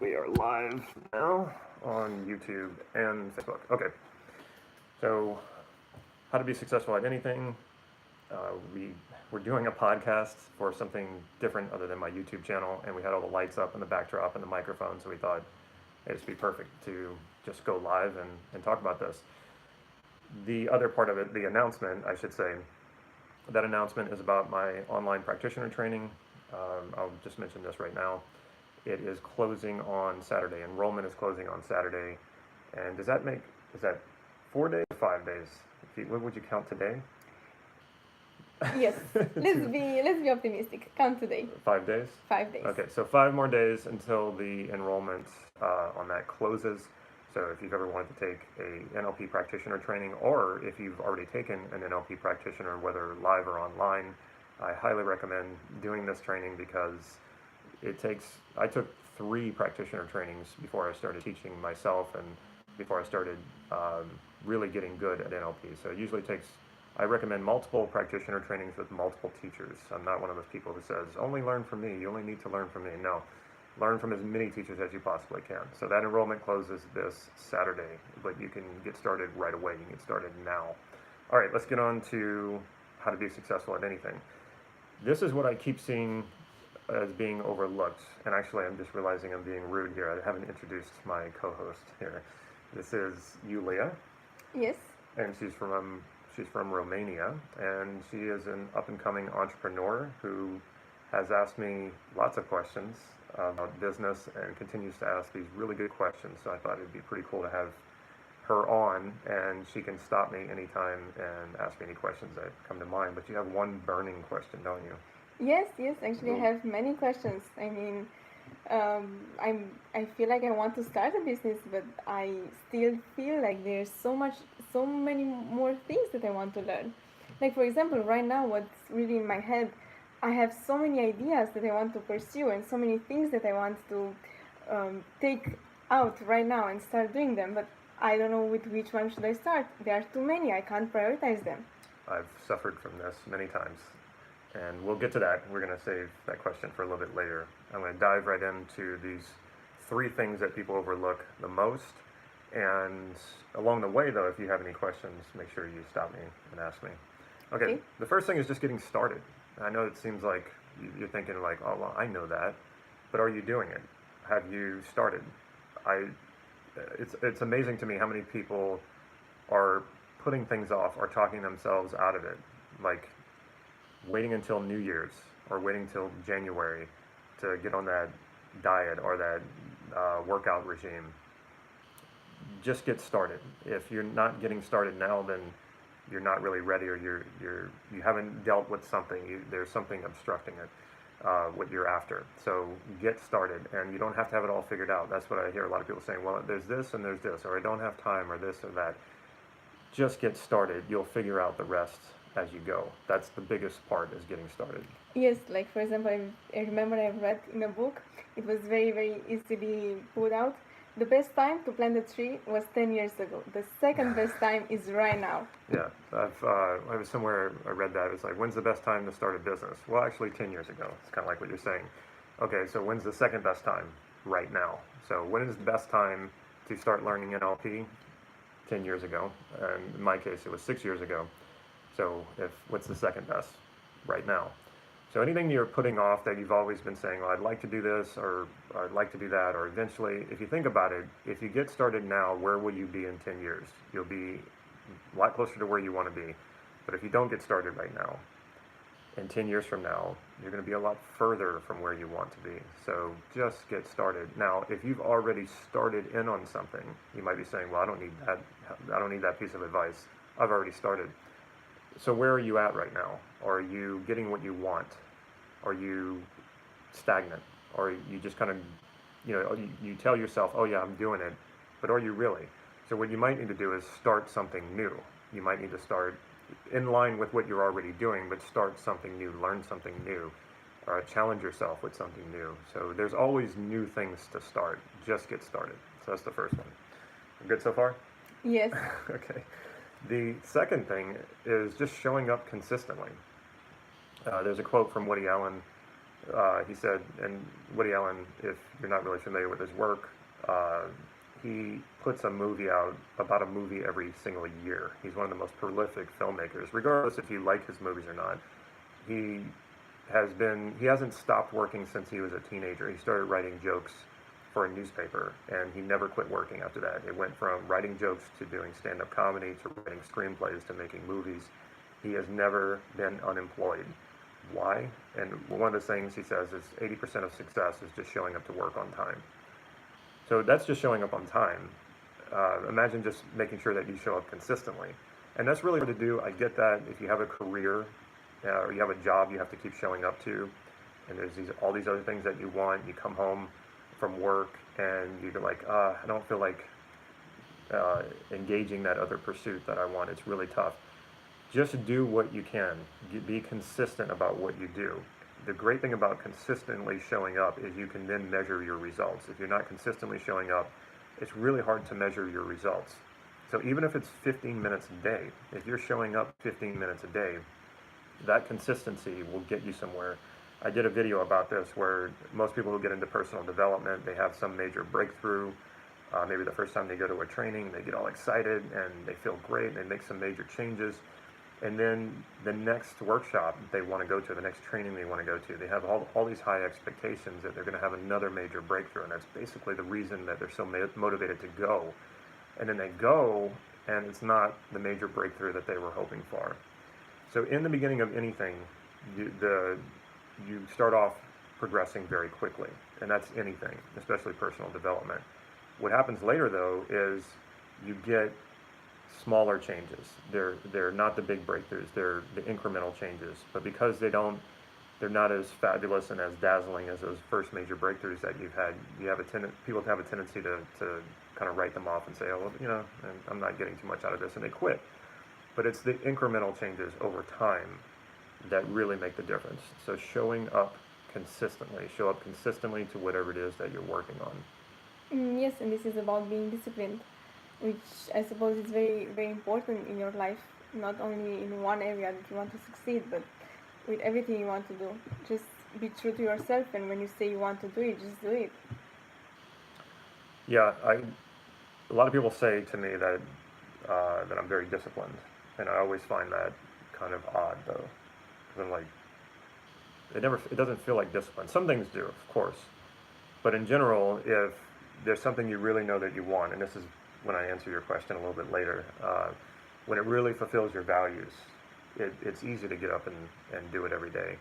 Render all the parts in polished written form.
We are live now on YouTube and Facebook. Okay, so how to be successful at anything. We're doing a podcast for something different other than my YouTube channel, and we had all the lights up and the backdrop and the microphone, so we thought it'd be perfect to just go live and talk about this. The other part of it, the announcement, I should say, that announcement is about my online practitioner training. I'll just mention this right now. It is closing on Saturday. Enrollment is closing on Saturday. And is that 4 days or 5 days? What would you count today? Yes, let's be optimistic. Count today. 5 days? 5 days. Okay, so 5 more days until the enrollment on that closes. So if you've ever wanted to take a NLP practitioner training, or if you've already taken an NLP practitioner, whether live or online, I highly recommend doing this training because I took 3 practitioner trainings before I started teaching myself and before I started really getting good at NLP. So it usually takes, I recommend multiple practitioner trainings with multiple teachers. I'm not one of those people who says, only learn from me, you only need to learn from me. No, learn from as many teachers as you possibly can. So that enrollment closes this Saturday, but you can get started right away. You can get started now. All right, let's get on to how to be successful at anything. This is what I keep seeing as being overlooked, and actually I'm just realizing I'm being rude here. I haven't introduced my co-host here. This is Yulia. Yes. And she's from Romania, and she is an up-and-coming entrepreneur who has asked me lots of questions about business and continues to ask these really good questions. So I thought it'd be pretty cool to have her on, and she can stop me anytime and ask me any questions that come to mind. But you have one burning question, don't you? Yes, actually I have many questions. I mean, I feel like I want to start a business, but I still feel like there's so many more things that I want to learn. Like, for example, right now, what's really in my head, I have so many ideas that I want to pursue and so many things that I want to take out right now and start doing them, but I don't know with which one should I start. There are too many, I can't prioritize them. I've suffered from this many times. And we'll get to that. We're going to save that question for a little bit later. I'm going to dive right into these 3 things that people overlook the most. And along the way, though, if you have any questions, make sure you stop me and ask me. Okay. The first thing is just getting started. I know it seems like you're thinking like, oh, well, I know that. But are you doing it? Have you started? It's amazing to me how many people are putting things off or talking themselves out of it. Like, waiting until New Year's or waiting till January to get on that diet or that workout regime. Just get started. If you're not getting started now, then you're not really ready, or you haven't dealt with something. There's something obstructing it, what you're after. So get started, and you don't have to have it all figured out. That's what I hear a lot of people saying. Well, there's this and there's this, or I don't have time, or this or that. Just get started. You'll figure out the rest as you go. That's the biggest part, is getting started. Yes, like for example, I remember I read in a book, it was very, very easily put out. The best time to plant a tree was 10 years ago. The second best time is right now. Yeah, I was somewhere, I read that. It's like, when's the best time to start a business? Well, actually 10 years ago. It's kind of like what you're saying. Okay, so when's the second best time? Right now. So when is the best time to start learning NLP? 10 years ago. And in my case, it was 6 years ago. So what's the second best? Right now. So anything you're putting off that you've always been saying, well, I'd like to do this, or I'd like to do that, or eventually, if you think about it, if you get started now, where will you be in 10 years? You'll be a lot closer to where you want to be. But if you don't get started right now, in 10 years from now, you're going to be a lot further from where you want to be. So just get started. Now, if you've already started in on something, you might be saying, well, I don't need that piece of advice. I've already started. So where are you at right now? Are you getting what you want? Are you stagnant? Or you just kind of, you tell yourself, oh yeah, I'm doing it, but are you really? So what you might need to do is start something new. You might need to start in line with what you're already doing, but start something new, learn something new, or challenge yourself with something new. So there's always new things to start. Just get started. So that's the first one. Good so far? Yes. Okay. The second thing is just showing up consistently. There's a quote from Woody Allen. he said, and Woody Allen, if you're not really familiar with his work, he puts about a movie every single year. He's one of the most prolific filmmakers, regardless if you like his movies or not. He hasn't stopped working since he was a teenager. He started writing jokes for a newspaper, and he never quit working after that. It went from writing jokes to doing stand-up comedy to writing screenplays to making movies. He has never been unemployed. Why? And one of the things he says is 80% of success is just showing up to work on time. So that's just showing up on time. Imagine just making sure that you show up consistently. And that's really hard to do. I get that if you have a career or you have a job you have to keep showing up to, and there's all these other things that you want, you come home from work and you're like, I don't feel like engaging that other pursuit that I want. It's really tough. Just do what you can. Be consistent about what you do. The great thing about consistently showing up is you can then measure your results. If you're not consistently showing up, it's really hard to measure your results. So even if it's 15 minutes a day, if you're showing up 15 minutes a day, that consistency will get you somewhere. I did a video about this where most people who get into personal development, they have some major breakthrough. Maybe the first time they go to a training, they get all excited and they feel great and they make some major changes. And then the next workshop they want to go to, the next training they want to go to, they have all these high expectations that they're going to have another major breakthrough. And that's basically the reason that they're so motivated to go. And then they go, and it's not the major breakthrough that they were hoping for. So in the beginning of anything, you start off progressing very quickly. And that's anything, especially personal development. What happens later, though, is you get smaller changes. They're not the big breakthroughs. They're the incremental changes. But because they're not as fabulous and as dazzling as those first major breakthroughs that you've had, people have a tendency to kind of write them off and say, oh, well, I'm not getting too much out of this, and they quit. But it's the incremental changes over time that really make the difference. So showing up consistently. Show up consistently to whatever it is that you're working on. Yes, and this is about being disciplined, which I suppose is very, very important in your life, not only in one area that you want to succeed, but with everything you want to do. Just be true to yourself, and when you say you want to do it, just do it. Yeah, a lot of people say to me that I'm very disciplined, and I always find that kind of odd, though. Because I'm like, it doesn't feel like discipline. Some things do, of course, but in general, if there's something you really know that you want, and this is when I answer your question a little bit later, when it really fulfills your values, it's easy to get up and do it every day.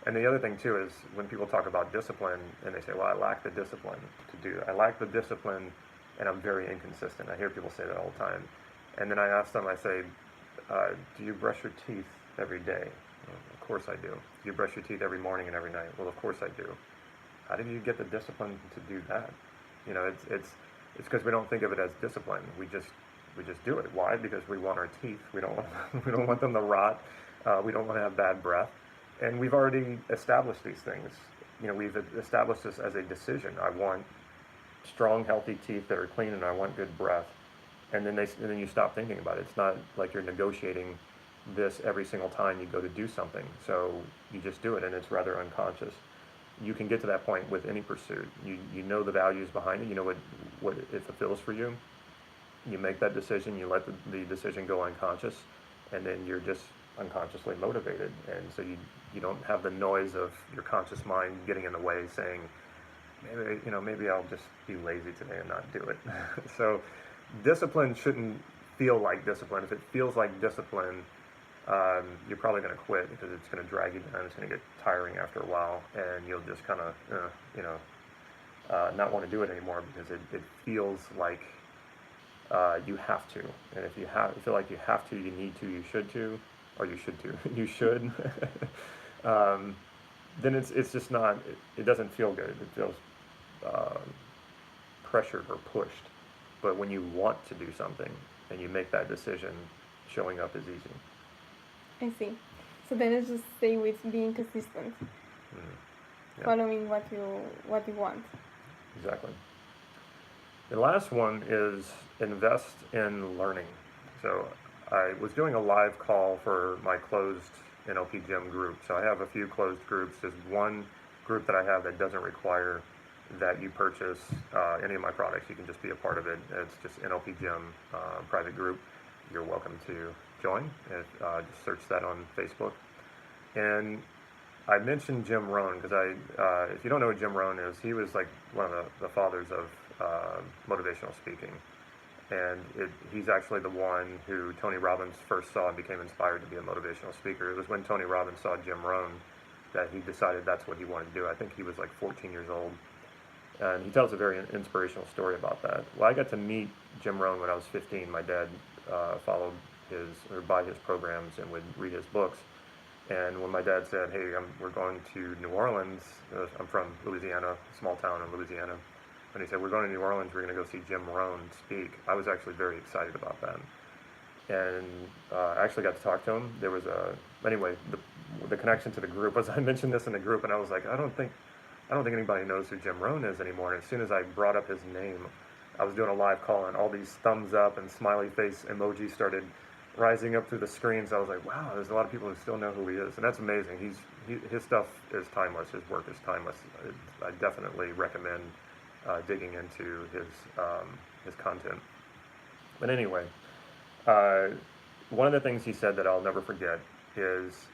And the other thing too is when people talk about discipline and they say, well, I lack the discipline to do that. I lack the discipline and I'm very inconsistent. I hear people say that all the time. And then I ask them, I say, do you brush your teeth every day? Well, of course I do. Do you brush your teeth every morning and every night? Well, of course I do. How do you get the discipline to do that? It's because we don't think of it as discipline. We just do it. Why? Because we want our teeth. We don't want them to rot. We don't want to have bad breath. And we've already established these things. We've established this as a decision. I want strong, healthy teeth that are clean, and I want good breath. And then you stop thinking about it. It's not like you're negotiating this every single time you go to do something. So you just do it, and it's rather unconscious. You can get to that point with any pursuit. You know the values behind it. You know what it fulfills for you. You make that decision. You let the decision go unconscious, and then you're just unconsciously motivated. And so you don't have the noise of your conscious mind getting in the way, saying, maybe I'll just be lazy today and not do it. So discipline shouldn't feel like discipline. If it feels like discipline, you're probably going to quit because it's going to drag you down. It's going to get tiring after a while, and you'll just kind of, not want to do it anymore because it feels like you have to. And if you feel like you have to, you need to, you should to, or you should to, you should, then it's just not. It doesn't feel good. It feels pressured or pushed. But when you want to do something and you make that decision, showing up is easy. I see. So then let's just stay with being consistent, Yeah. following what you want. Exactly. The last one is invest in learning. So I was doing a live call for my closed NLP gym group. So I have a few closed groups. There's one group that I have that doesn't require that you purchase any of my products. You can just be a part of it. It's just NLP Gym private group. You're welcome to join. Just search that on Facebook. And I mentioned Jim Rohn because if you don't know what Jim Rohn is, he was like one of the fathers of motivational speaking. And he's actually the one who Tony Robbins first saw and became inspired to be a motivational speaker. It was when Tony Robbins saw Jim Rohn that he decided that's what he wanted to do. I think he was like 14 years old. And he tells a very inspirational story about that. Well, I got to meet Jim Rohn when I was 15. My dad followed buy his programs and would read his books. And when my dad said, hey, we're going to New Orleans, I'm from Louisiana, a small town in Louisiana. When he said, we're going to New Orleans, we're going to go see Jim Rohn speak, I was actually very excited about that. And I actually got to talk to him. There was anyway, the connection to the group was I mentioned this in the group, and I was like, I don't think anybody knows who Jim Rohn is anymore. And as soon as I brought up his name, I was doing a live call, and all these thumbs up and smiley face emojis started rising up through the screens. I was like, wow, there's a lot of people who still know who he is, and that's amazing. His stuff is timeless. His work is timeless. I definitely recommend digging into his content. But anyway, one of the things he said that I'll never forget is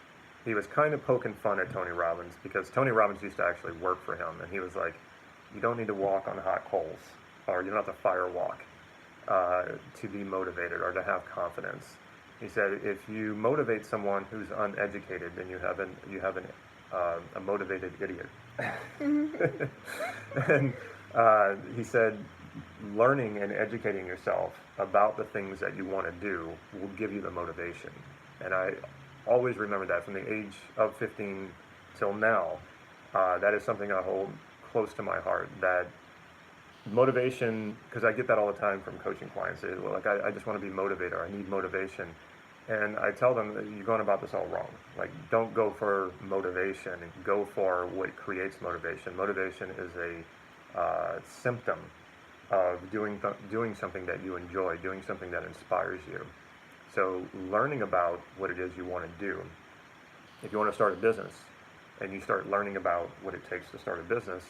he was kind of poking fun at Tony Robbins because Tony Robbins used to actually work for him, and he was like, you don't need to walk on hot coals, or you don't have to fire walk to be motivated or to have confidence. He said, if you motivate someone who's uneducated, then you have a motivated idiot. And he said, learning and educating yourself about the things that you want to do will give you the motivation. And I always remember that from the age of 15 till now. That is something I hold close to my heart, that motivation, because I get that all the time from coaching clients. They, like, I just want to be motivated, or I need motivation. And I tell them that you're going about this all wrong. Like, don't go for motivation, go for what creates motivation. Motivation is a symptom of doing something that you enjoy, doing something that inspires you. So learning about what it is you want to do. If you want to start a business and you start learning about what it takes to start a business,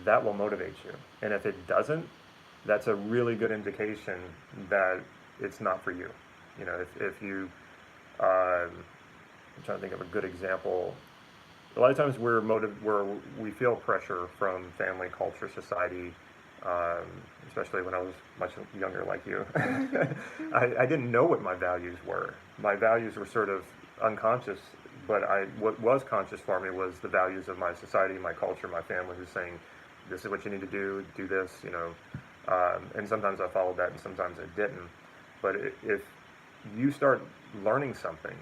that will motivate you. And if it doesn't, that's a really good indication that it's not for you. You know, if you, I'm trying to think of a good example. A lot of times we feel pressure from family, culture, society, especially when I was much younger like you. I didn't know what my values were. My values were sort of unconscious, but what was conscious for me was the values of my society, my culture, my family who's saying, this is what you need to do this, you know. And sometimes I followed that and sometimes I didn't. But if you start learning something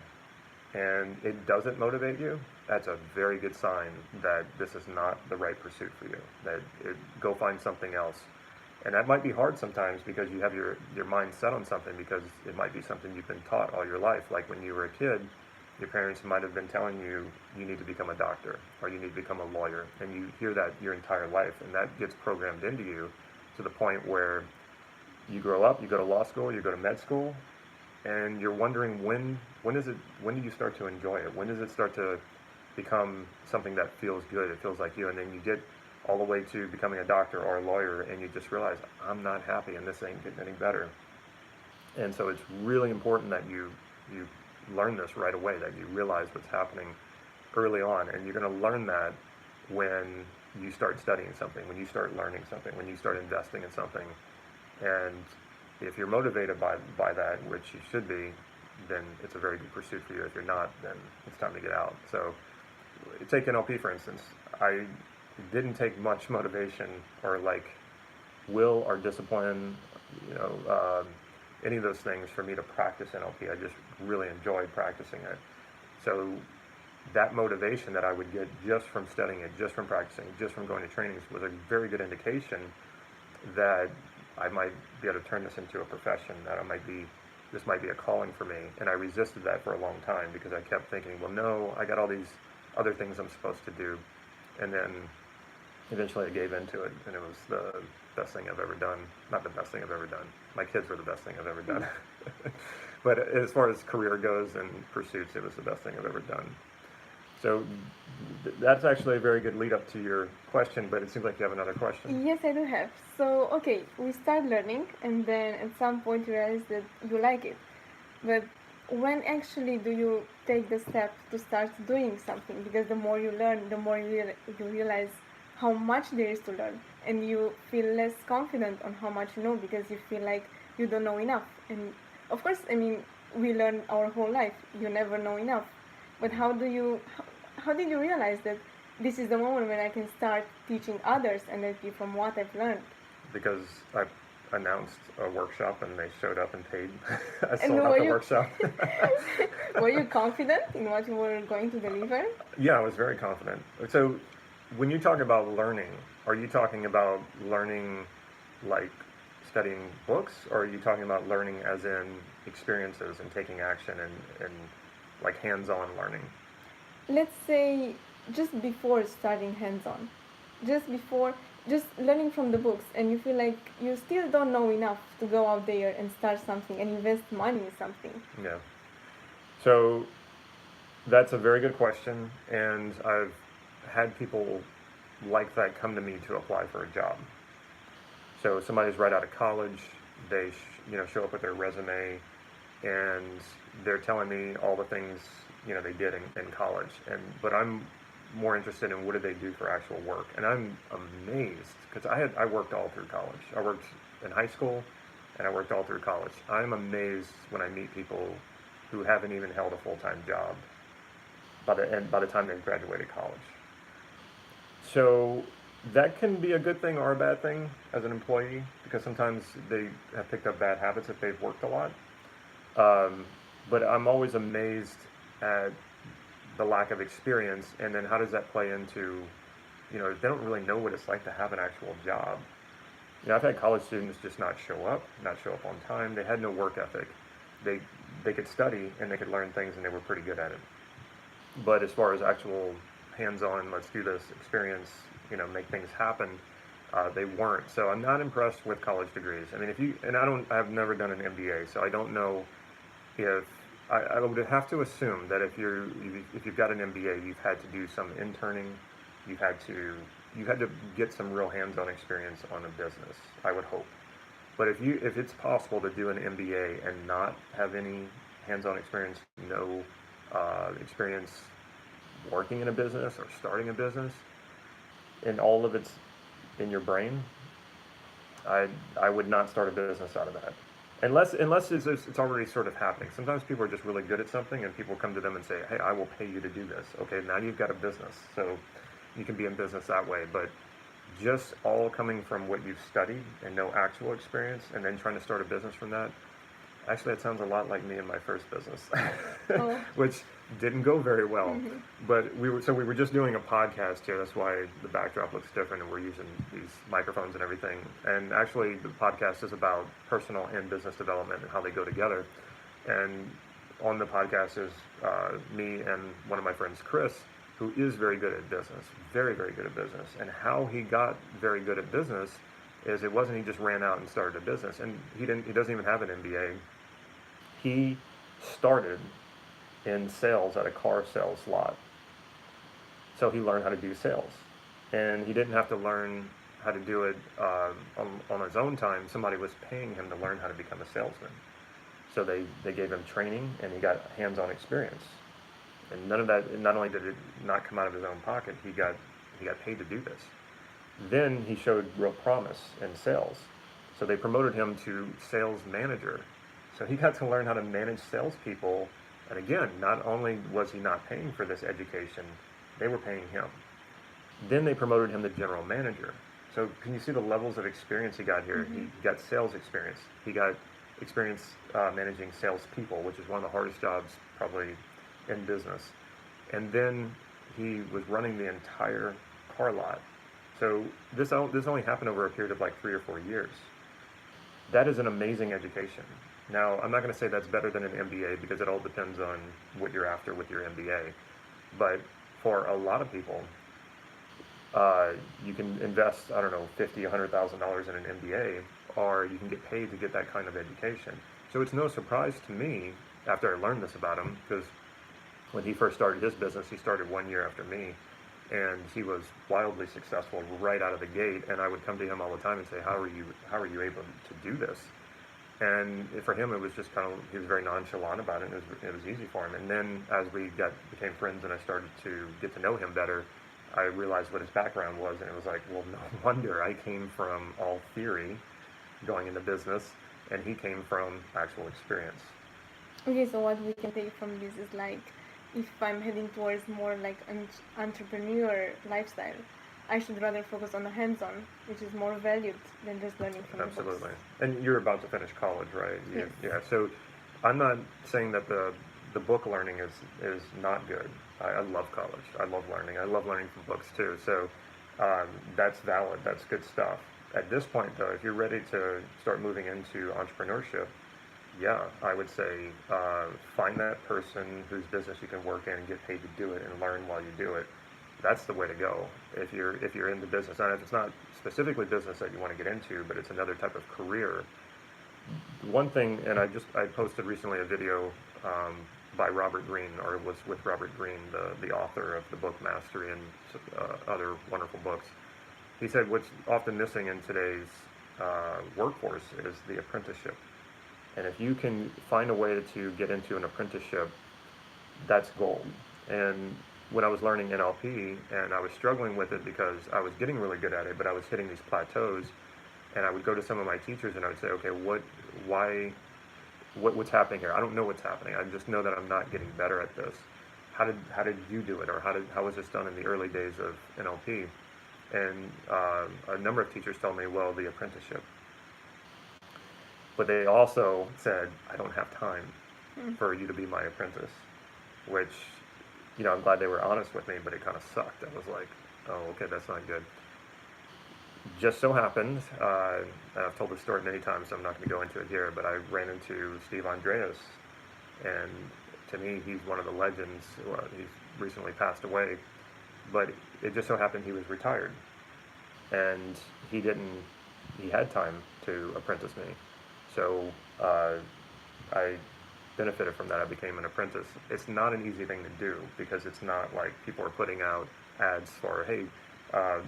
and it doesn't motivate you, that's a very good sign that this is not the right pursuit for you. Go find something else. And that might be hard sometimes because you have your mind set on something, because it might be something you've been taught all your life. Like when you were a kid, your parents might have been telling you, you need to become a doctor or you need to become a lawyer. And you hear that your entire life, and that gets programmed into you to the point where you grow up, you go to law school, you go to med school, and you're wondering when do you start to enjoy it? When does it start to become something that feels good? It feels like you, and then you get all the way to becoming a doctor or a lawyer, and you just realize, I'm not happy, and this ain't getting any better. And so it's really important that you learn this right away, that you realize what's happening early on, and you're going to learn that when you start studying something, when you start learning something, when you start investing in something. And if you're motivated by that, which you should be, then it's a very good pursuit for you. If you're not, then it's time to get out. So take NLP, for instance. I didn't take much motivation or like will or discipline, any of those things for me to practice NLP. I just really enjoyed practicing it. So that motivation that I would get just from studying it, just from practicing, just from going to trainings was a very good indication that I might be able to turn this into a profession, that this might be a calling for me. And I resisted that for a long time because I kept thinking, well, no, I got all these other things I'm supposed to do. And then eventually I gave into it, and it was the best thing I've ever done. Not the best thing I've ever done. My kids were the best thing I've ever done. But as far as career goes and pursuits, it was the best thing I've ever done. So that's actually a very good lead up to your question, but it seems like you have another question. Yes, I do have. So, okay, we start learning, and then at some point you realize that you like it. But when actually do you take the step to start doing something? Because the more you learn, the more you realize how much there is to learn, and you feel less confident on how much you know because you feel like you don't know enough. And of course, I mean, we learn our whole life. You never know enough. But how did you realize that this is the moment when I can start teaching others NLP from what I've learned? Because I announced a workshop and they showed up and paid. I And sold out were the you workshop. were you confident in what you were going to deliver? Yeah, I was very confident. So when you talk about learning, are you talking about learning like studying books, or are you talking about learning as in experiences and taking action and like hands-on learning? Let's say just before starting hands-on, just learning from the books, and you feel like you still don't know enough to go out there and start something and invest money in something. Yeah. So that's a very good question, and I've had people like that come to me to apply for a job. So somebody's right out of college, they show up with their resume, and they're telling me all the things they did in college, but I'm more interested in what did they do for actual work, and I'm amazed because I worked all through college. I worked in high school, and I worked all through college. I'm amazed when I meet people who haven't even held a full-time job by the time they've graduated college. So that can be a good thing or a bad thing as an employee because sometimes they have picked up bad habits if they've worked a lot. But I'm always amazed at the lack of experience, and then how does that play into, they don't really know what it's like to have an actual job. I've had college students just not show up on time. They had no work ethic. They could study and they could learn things and they were pretty good at it. But as far as actual hands-on, let's do this experience, make things happen, they weren't. So I'm not impressed with college degrees. I mean, I've never done an MBA, so I don't know if, I would have to assume that if you've got an MBA, you've had to do some interning, you had to get some real hands-on experience on a business, I would hope. But if it's possible to do an MBA and not have any hands-on experience, no experience working in a business or starting a business, and all of it's in your brain, I would not start a business out of that. Unless it's already sort of happening. Sometimes people are just really good at something and people come to them and say, hey, I will pay you to do this. Okay, now you've got a business. So you can be in business that way. But just all coming from what you've studied and no actual experience and then trying to start a business from that, actually that sounds a lot like me and my first business, which didn't go very well. Mm-hmm. But we were just doing a podcast here. That's why the backdrop looks different, and we're using these microphones and everything. And actually, the podcast is about personal and business development and how they go together. And on the podcast is me and one of my friends, Chris, who is very good at business, very, very good at business. And how he got very good at business is it wasn't he just ran out and started a business. And he doesn't even have an MBA. He started in sales at a car sales lot. So he learned how to do sales. And he didn't have to learn how to do it on his own time. Somebody was paying him to learn how to become a salesman. So they gave him training and he got hands-on experience. And none of that, not only did it not come out of his own pocket, he got paid to do this. Then he showed real promise in sales. So they promoted him to sales manager. So he got to learn how to manage salespeople. And again, not only was he not paying for this education, they were paying him. Then they promoted him to general manager. So can you see the levels of experience he got here? Mm-hmm. He got sales experience. He got experience managing salespeople, which is one of the hardest jobs probably in business. And then he was running the entire car lot. So this only happened over a period of like 3 or 4 years. That is an amazing education. Now, I'm not going to say that's better than an MBA because it all depends on what you're after with your MBA. But for a lot of people, you can invest, I don't know, $50,000, $100,000 in an MBA, or you can get paid to get that kind of education. So it's no surprise to me, after I learned this about him, because when he first started his business, he started 1 year after me, and he was wildly successful right out of the gate. And I would come to him all the time and say, how are you able to do this? And for him, it was just kind of, he was very nonchalant about it, and it was easy for him. And then as we became friends and I started to get to know him better, I realized what his background was, and it was like, well, no wonder. I came from all theory going into business, and he came from actual experience. Okay, so what we can take from this is like, if I'm heading towards more like an entrepreneur lifestyle, I should rather focus on the hands-on, which is more valued than just learning from Absolutely. the books. And you're about to finish college, right? Yes. Yeah. So I'm not saying that the book learning is not good. I love college. I love learning. I love learning from books too. So that's valid. That's good stuff. At this point, though, if you're ready to start moving into entrepreneurship, yeah, I would say find that person whose business you can work in and get paid to do it and learn while you do it. That's the way to go if you're into business. And if it's not specifically business that you want to get into, but it's another type of career. One thing, and I posted recently a video by Robert Greene, or it was with Robert Greene, the author of the book Mastery and other wonderful books. He said what's often missing in today's workforce is the apprenticeship. And if you can find a way to get into an apprenticeship, that's gold. And when I was learning NLP, and I was struggling with it because I was getting really good at it, but I was hitting these plateaus, and I would go to some of my teachers and I would say, okay, what's happening here? I don't know what's happening. I just know that I'm not getting better at this. How did you do it, or how was this done in the early days of NLP? And a number of teachers told me, well, the apprenticeship. But they also said, I don't have time for you to be my apprentice, which, I'm glad they were honest with me, but it kind of sucked. I was like, oh, okay, that's not good. Just so happened, I've told this story many times, so I'm not going to go into it here, but I ran into Steve Andreas, and to me, he's one of the legends. He's recently passed away, but it just so happened he was retired, and he had time to apprentice me. So I benefited from that. I became an apprentice. It's not an easy thing to do, because it's not like people are putting out ads for, hey,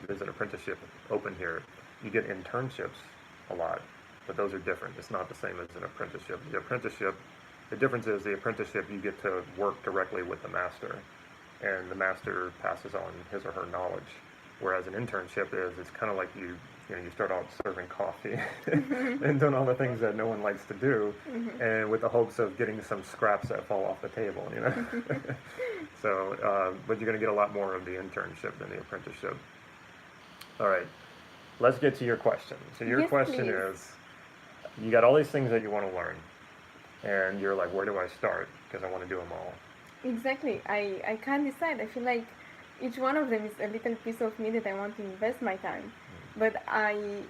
there's an apprenticeship open here. You get internships a lot, but those are different. It's not the same as an apprenticeship. The difference is the apprenticeship, you get to work directly with the master, and the master passes on his or her knowledge. Whereas an internship it's kind of like you start out serving coffee and doing all the things that no one likes to do, and with the hopes of getting some scraps that fall off the table, So, but you're going to get a lot more of the internship than the apprenticeship. All right, let's get to your question. So your question is, you got all these things that you want to learn, and you're like, where do I start? Because I want to do them all. Exactly. I can't decide. I feel like each one of them is a little piece of me that I want to invest my time. But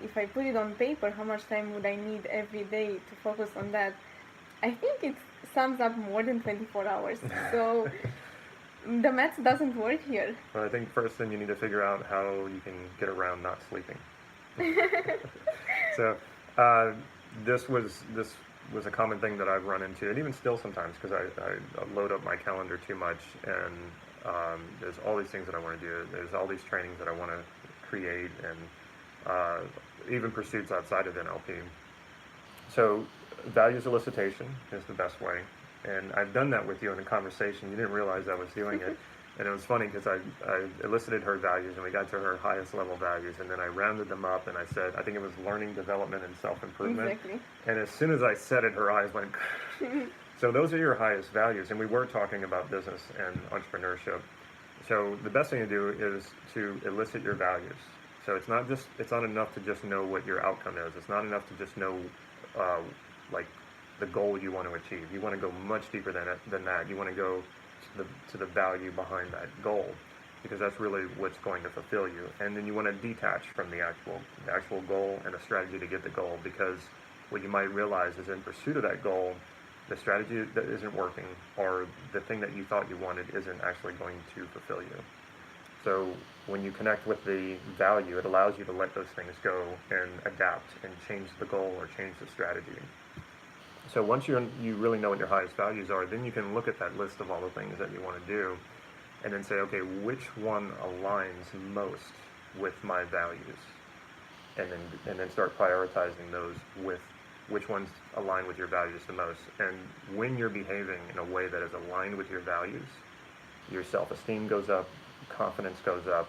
if I put it on paper, how much time would I need every day to focus on that? I think it sums up more than 24 hours. So the math doesn't work here. Well, I think first then you need to figure out how you can get around not sleeping. So this was a common thing that I've run into, and even still sometimes, because I load up my calendar too much, and there's all these things that I want to do. There's all these trainings that I want to create, and even pursuits outside of NLP. So values elicitation is the best way. And I've done that with you in a conversation. You didn't realize I was doing it. And it was funny because I elicited her values, and we got to her highest level values, and then I rounded them up, and I said, I think it was learning, development, and self-improvement. Exactly. And as soon as I said it, her eyes went, So those are your highest values. And we were talking about business and entrepreneurship. So the best thing to do is to elicit your values. So it's not enough to just know what your outcome is. It's not enough to just know like the goal you want to achieve. You want to go much deeper than that. You want to go to the value behind that goal, because that's really what's going to fulfill you. And then you want to detach from the actual goal and a strategy to get the goal, because what you might realize is in pursuit of that goal, the strategy that isn't working, or the thing that you thought you wanted isn't actually going to fulfill you. So when you connect with the value, it allows you to let those things go and adapt and change the goal or change the strategy. So once you really know what your highest values are, then you can look at that list of all the things that you want to do, and then say, okay, which one aligns most with my values, and then start prioritizing those with which ones align with your values the most. And when you're behaving in a way that is aligned with your values, your self-esteem goes up, confidence goes up,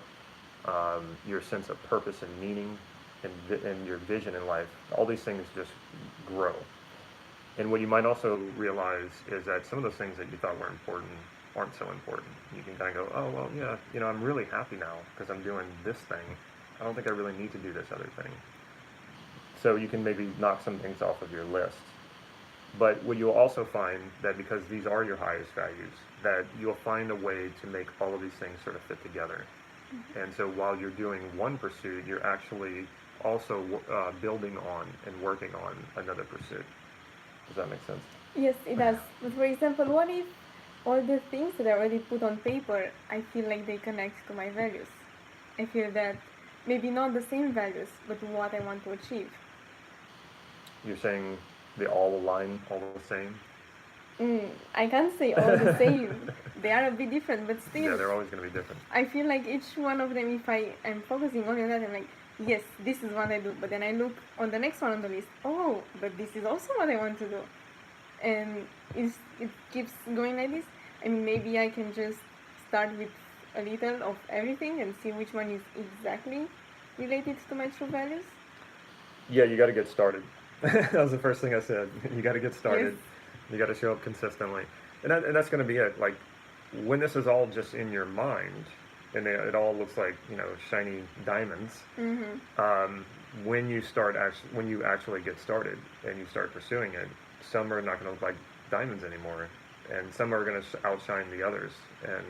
your sense of purpose and meaning, and your vision in life, all these things just grow. And what you might also realize is that some of those things that you thought were important aren't so important. You can kind of go, oh, well, yeah, I'm really happy now because I'm doing this thing. I don't think I really need to do this other thing. So you can maybe knock some things off of your list. But what you'll also find that because these are your highest values, that you'll find a way to make all of these things sort of fit together. And so while you're doing one pursuit, you're actually also building on and working on another pursuit. Does that make sense? Yes, it does. But for example, what if all the things that I already put on paper, I feel like they connect to my values? I feel that maybe not the same values, but what I want to achieve. You're saying they all align, all the same? I can't say all the same. They are a bit different, but still. Yeah, they're always going to be different. I feel like each one of them, if I am focusing only on that, I'm like, yes, this is what I do. But then I look on the next one on the list. Oh, but this is also what I want to do. And it keeps going like this. I mean, maybe I can just start with a little of everything and see which one is exactly related to my true values. Yeah, you got to get started. That was the first thing I said. You got to get started. Yes. You got to show up consistently. And that's going to be it. Like, when this is all just in your mind, and it all looks like, shiny diamonds, when you actually get started and you start pursuing it, some are not going to look like diamonds anymore, and some are going to outshine the others. And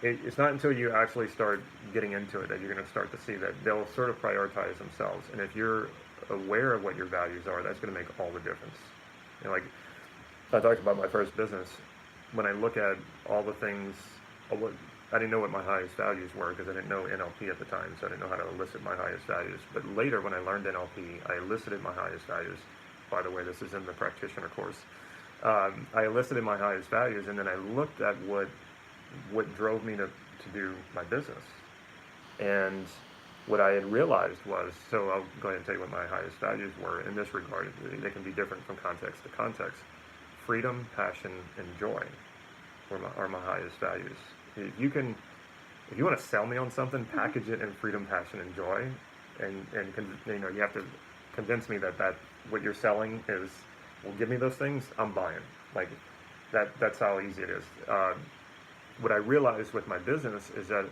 it's not until you actually start getting into it that you're going to start to see that they'll sort of prioritize themselves. And if you're aware of what your values are, that's going to make all the difference. Like I talked about my first business, when I look at all the things, I didn't know what my highest values were because I didn't know NLP at the time, so I didn't know how to elicit my highest values. But later, when I learned NLP, I elicited my highest values. By the way, this is in the practitioner course. I elicited my highest values, and then I looked at what drove me to do my business. And what I had realized was, so I'll go ahead and tell you what my highest values were in this regard. They can be different from context to context. Freedom, passion, and joy are my highest values. If you want to sell me on something, package it in freedom, passion, and joy, and you have to convince me that what you're selling will give me those things. I'm buying. Like that's how easy it is. What I realized with my business is that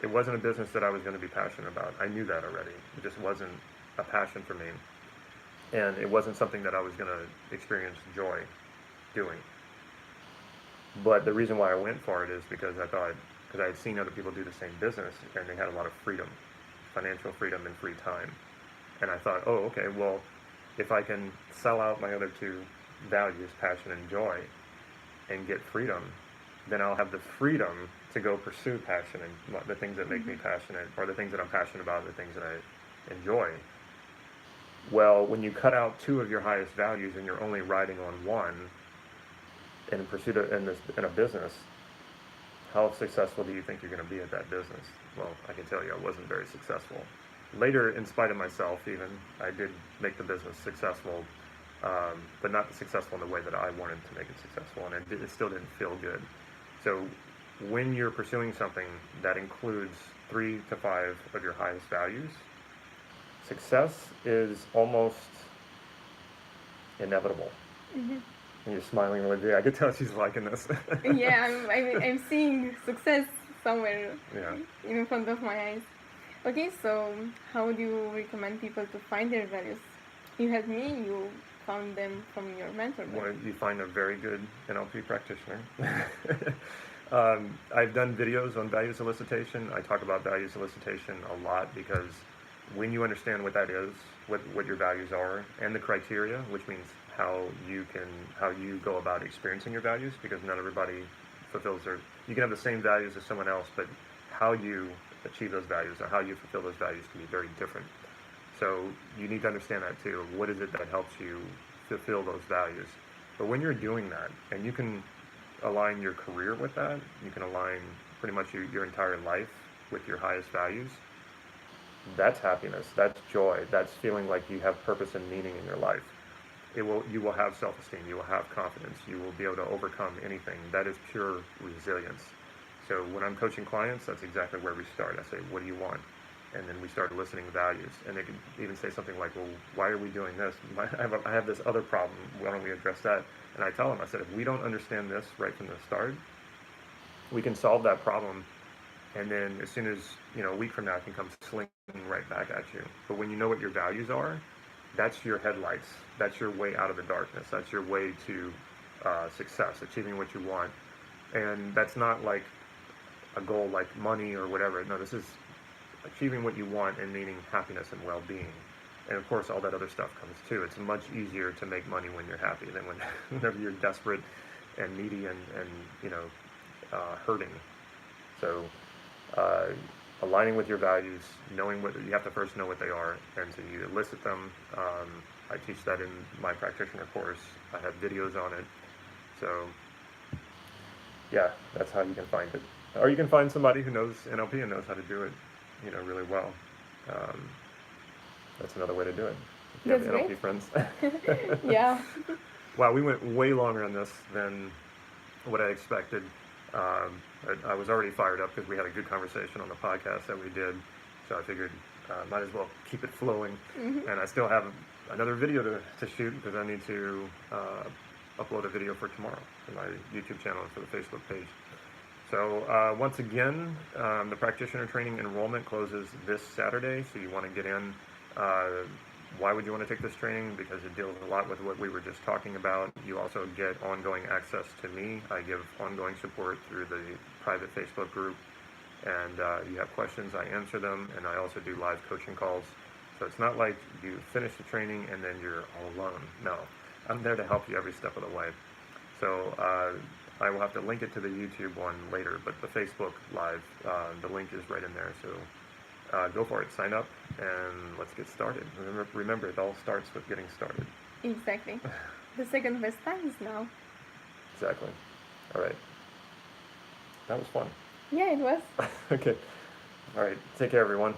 it wasn't a business that I was going to be passionate about. I knew that already. It just wasn't a passion for me, and it wasn't something that I was going to experience joy doing. But the reason why I went for it is because I had seen other people do the same business, and they had a lot of freedom, financial freedom and free time. And I thought, oh, okay, well, if I can sell out my other two values, passion and joy, and get freedom, then I'll have the freedom to go pursue passion and the things that make me passionate, or the things that I'm passionate about, the things that I enjoy. Well, when you cut out two of your highest values and you're only riding on one in a business, how successful do you think you're going to be at that business? Well, I can tell you I wasn't very successful. Later, in spite of myself even, I did make the business successful, but not successful in the way that I wanted to make it successful, and it still didn't feel good. So when you're pursuing something that includes 3 to 5 of your highest values, success is almost inevitable. And you're smiling, Olivia. I could tell she's liking this. Yeah, I'm seeing success somewhere in front of my eyes. Okay, so how do you recommend people to find their values? You helped me, you found them from your mentor. Well, you find a very good NLP practitioner. I've done videos on values elicitation. I talk about values elicitation a lot because when you understand what that is, what your values are, and the criteria, which means how you go about experiencing your values, because not everybody fulfills you can have the same values as someone else, but how you achieve those values or how you fulfill those values can be very different. So you need to understand that too. What is it that helps you fulfill those values. But when you're doing that, and you can align your career with that, you can align pretty much your entire life with your highest values, that's happiness, that's joy, that's feeling like you have purpose and meaning in your life. You will have self-esteem, you will have confidence, you will be able to overcome anything. That is pure resilience. So when I'm coaching clients, that's exactly where we start. I say, what do you want? And then we start eliciting values. And they can even say something like, well, why are we doing this? I have this other problem. Why don't we address that? And I tell them, I said, if we don't understand this right from the start, we can solve that problem. And then as soon as, a week from now, it can come slinging right back at you. But when you know what your values are, that's your headlights. That's your way out of the darkness. That's your way to success, achieving what you want. And that's not like a goal like money or whatever. No, this is achieving what you want and meaning happiness and well-being. And of course, all that other stuff comes too. It's much easier to make money when you're happy than whenever you're desperate and needy and hurting. So aligning with your values, knowing what you have to first know what they are, and so you elicit them. I teach that in my practitioner course. I have videos on it. So yeah, that's how you can find it. Or you can find somebody who knows NLP and knows how to do it, really well. That's another way to do it. If you have That's NLP great. friends. Yeah. Wow, we went way longer on this than what I expected. I was already fired up because we had a good conversation on the podcast that we did. So I figured might as well keep it flowing. Mm-hmm. And I still have another video to shoot because I need to upload a video for tomorrow for my YouTube channel and for the Facebook page. So once again, the practitioner training enrollment closes this Saturday, so you want to get in. Why would you want to take this training? Because it deals a lot with what we were just talking about. You also get ongoing access to me. I give ongoing support through the private Facebook group, and you have questions, I answer them, and I also do live coaching calls. So it's not like you finish the training and then you're all alone. No, I'm there to help you every step of the way. So I will have to link it to the YouTube one later, but the Facebook Live, the link is right in there. So go for it, sign up, and let's get started. Remember, it all starts with getting started. Exactly. The second best time is now. Exactly. All right. That was fun. Yeah, it was. Okay. All right. Take care, everyone.